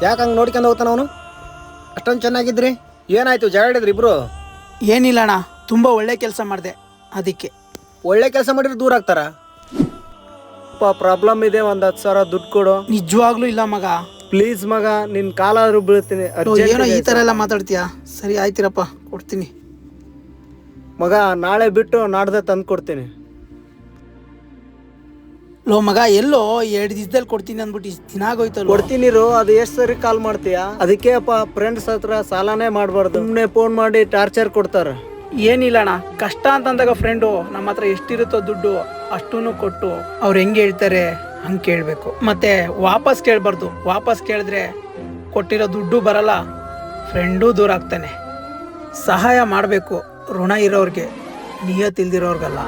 ಯಾಕೆ ಹಂಗೆ ನೋಡ್ಕೊಂಡು ಹೋಗ್ತಾನ ಅವನು? ಅಷ್ಟೊಂದು ಚೆನ್ನಾಗಿದ್ರಿ, ಏನಾಯ್ತು? ಜಗಳಿದ್ರಿ ಇಬ್ರು? ಏನಿಲ್ಲ ಅಣ್ಣ, ತುಂಬ ಒಳ್ಳೆ ಕೆಲಸ ಮಾಡಿದೆ ಅದಕ್ಕೆ. ಒಳ್ಳೆ ಕೆಲಸ ಮಾಡಿದ್ರೆ ದೂರ ಆಗ್ತಾರ? ಪ್ರಾಬ್ಲಮ್ ಇದೆ, ಒಂದು 10,000 ದುಡ್ಡು ಕೊಡು. ನಿಜವಾಗ್ಲೂ ಇಲ್ಲ ಮಗ. ಪ್ಲೀಸ್ ಮಗ, ನಿನ್ನ ಕಾಲಾದ್ರೂ ಬೀಳ್ತೀನಿ. ಏನೋ ಈ ಥರ ಎಲ್ಲ ಮಾತಾಡ್ತೀಯಾ? ಸರಿ ಆಯ್ತಿರಪ್ಪ, ಕೊಡ್ತೀನಿ ಮಗ. ನಾಳೆ ಬಿಟ್ಟು ನಾಡ್ದೆ ತಂದು ಕೊಡ್ತೀನಿ. ಲೋ ಮಗ, ಎಲ್ಲೋ 2 ದಿವಸದಲ್ಲಿ ಕೊಡ್ತೀನಿ ಅಂದ್ಬಿಟ್ಟು ಇಷ್ಟು ದಿನ ಆಗೋಯ್ತಲ್ಲ. ಕೊಡ್ತೀನಿರು, ಅದು ಎಷ್ಟು ಸರಿ ಕಾಲ್ ಮಾಡ್ತೀಯಾ? ಅದಕ್ಕೆ ಅಪ್ಪ, ಫ್ರೆಂಡ್ಸ್ ಹತ್ರ ಸಾಲನೇ ಮಾಡಬಾರ್ದು. ಸುಮ್ಮನೆ ಫೋನ್ ಮಾಡಿ ಟಾರ್ಚರ್ ಕೊಡ್ತಾರೆ. ಏನಿಲ್ಲ ಅಣ್ಣ, ಕಷ್ಟ ಅಂತಂದಾಗ ಫ್ರೆಂಡು ನಮ್ಮ ಹತ್ರ ಎಷ್ಟಿರುತ್ತೋ ದುಡ್ಡು ಅಷ್ಟೂ ಕೊಟ್ಟು ಅವ್ರು ಹೆಂಗೆ ಹೇಳ್ತಾರೆ ಹಂಗೆ ಕೇಳಬೇಕು. ಮತ್ತೆ ವಾಪಸ್ ಕೇಳಬಾರ್ದು. ವಾಪಸ್ ಕೇಳಿದ್ರೆ ಕೊಟ್ಟಿರೋ ದುಡ್ಡು ಬರಲ್ಲ, ಫ್ರೆಂಡೂ ದೂರ ಆಗ್ತಾನೆ. ಸಹಾಯ ಮಾಡಬೇಕು, ಋಣ ಇರೋರಿಗೆ, ನಿಯತ್ತಿಲ್ದಿರೋರ್ಗಲ್ಲ.